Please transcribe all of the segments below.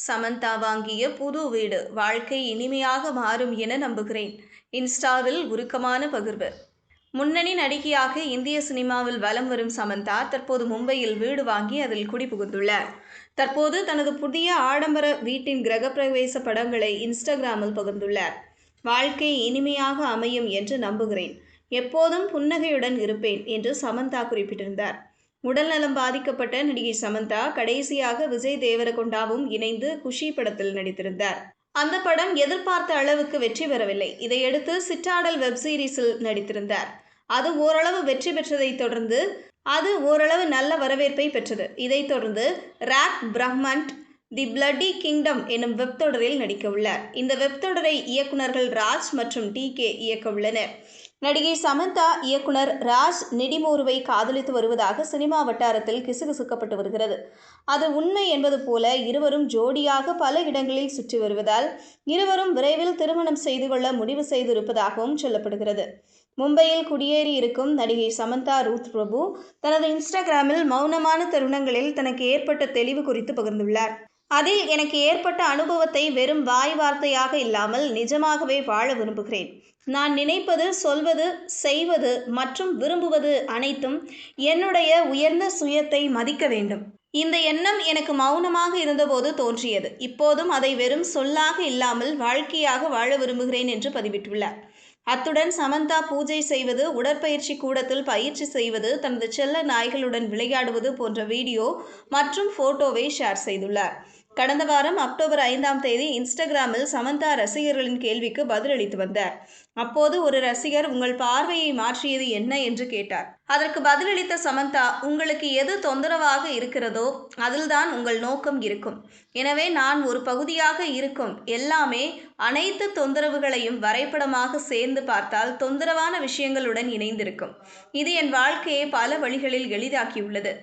சமந்தா வாங்கிய புது வீடு வாழ்க்கை இனிமையாக மாறும் என நம்புகிறேன். இன்ஸ்டாவில் உருக்கமான பகிர்வு. முன்னணி நடிகையாக இந்திய சினிமாவில் வலம் வரும் சமந்தா தற்போது மும்பையில் வீடு வாங்கி அதில் குடிபுகுந்துள்ளார். தற்போது தனது புதிய ஆடம்பர வீட்டின் கிரகப்பிரவேச படங்களை இன்ஸ்டாகிராமில் பகிர்ந்துள்ளார். வாழ்க்கை இனிமையாக அமையும் என்று நம்புகிறேன். எப்போதும் புன்னகையுடன் இருப்பேன் என்று சமந்தா குறிப்பிட்டிருந்தார். உடல்நலம் பாதிக்கப்பட்ட நடிகை சமந்தா கடைசியாக விஜய் தேவரகொண்டாவும் இணைந்து குஷி படத்தில் நடித்திருந்தார். அந்த படம் எதிர்பார்த்த அளவுக்கு வெற்றி பெறவில்லை. இதையடுத்து சிட்டாடல் வெப் சீரிஸில் நடித்திருந்தார். அது ஓரளவு வெற்றி பெற்றதைத் தொடர்ந்து ஓரளவு நல்ல வரவேற்பை பெற்றது. இதைத் தொடர்ந்து ராக் பிரஹ்மண்ட் தி பிளட்டி கிங்டம் எனும் வெப் தொடரில் நடிக்க உள்ளார். இந்த வெப் தொடரை இயக்குநர்கள் ராஜ் மற்றும் TK இயக்க உள்ளனர். நடிகை சமந்தா இயக்குனர் ராஜ் நெடிமோருவை காதலித்து வருவதாக சினிமா வட்டாரத்தில் கிசுகிசுக்கப்பட்டு வருகிறது. அது உண்மை என்பது போல இருவரும் ஜோடியாக பல இடங்களில் சுற்றி வருவதால் இருவரும் விரைவில் திருமணம் செய்து கொள்ள முடிவு செய்திருப்பதாகவும் சொல்லப்படுகிறது. மும்பையில் குடியேறி இருக்கும் நடிகை சமந்தா ரூத் பிரபு தனது இன்ஸ்டாகிராமில் மௌனமான தருணங்களில் தனக்கு ஏற்பட்ட தெளிவு குறித்து பகிர்ந்துள்ளார். அதில் எனக்கு ஏற்பட்ட அனுபவத்தை வெறும் வாய் வார்த்தையாக இல்லாமல் நிஜமாகவே வாழ விரும்புகிறேன். நான் நினைப்பது, சொல்வது, செய்வது மற்றும் விரும்புவது அனைத்தும் என்னுடைய உயர்ந்த சுயத்தை மதிக்க வேண்டும். இந்த எண்ணம் எனக்கு மௌனமாக இருந்தபோது தோன்றியது. இப்போதும் அதை வெறும் சொல்லாக இல்லாமல் வாழ்க்கையாக வாழ விரும்புகிறேன் என்று பதிவிட்டுள்ளார். அத்துடன் சமந்தா பூஜை செய்வது, உடற்பயிற்சி கூடத்தில் பயிற்சி செய்வது, தனது செல்ல நாய்களுடன் விளையாடுவது போன்ற வீடியோ மற்றும் போட்டோவை ஷேர் செய்துள்ளார். கடந்த வாரம் அக்டோபர் 5ஆம் தேதி இன்ஸ்டாகிராமில் சமந்தா ரசிகர்களின் கேள்விக்கு பதிலளித்து வந்தார். அப்போது ஒரு ரசிகர் உங்கள் பார்வையை மாற்றியது என்ன என்று கேட்டார். அதற்கு பதிலளித்த சமந்தா, உங்களுக்கு எது தொந்தரவாக இருக்கிறதோ அதில்தான் உங்கள் நோக்கம் இருக்கும். எனவே நான் ஒரு பகுதியாக இருக்கும் எல்லாமே அனைத்து தொந்தரவுகளையும் வரைபடமாக சேர்ந்து பார்த்தால் தொந்தரவான விஷயங்களுடன் இணைந்திருக்கும். இது என் வாழ்க்கையை பல வழிகளில் எளிதாக்கியுள்ளது.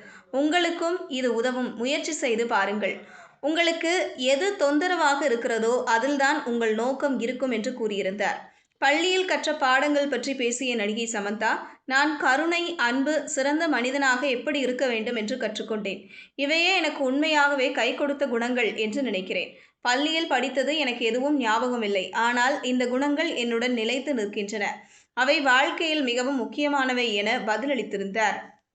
உங்களுக்கும் இது உதவும். முயற்சி செய்து பாருங்கள். உங்களுக்கு எது தொந்தரவாக இருக்கிறதோ அதில்தான் உங்கள் நோக்கம் இருக்கும் என்று கூறியிருந்தார். பள்ளியில் கற்ற பாடங்கள் பற்றி பேசிய நடிகை சமந்தா, நான் கருணை, அன்பு, சிறந்த மனிதனாக எப்படி இருக்க வேண்டும் என்று கற்றுக்கொண்டேன். இவையே எனக்கு உண்மையாகவே கை கொடுத்த குணங்கள் என்று நினைக்கிறேன். பள்ளியில் படித்தது எனக்கு எதுவும் ஞாபகமில்லை. ஆனால் இந்த குணங்கள் என்னுடன் நிலைத்து நிற்கின்றன. அவை வாழ்க்கையில் மிகவும் முக்கியமானவை என பதிலளித்திருந்தார்.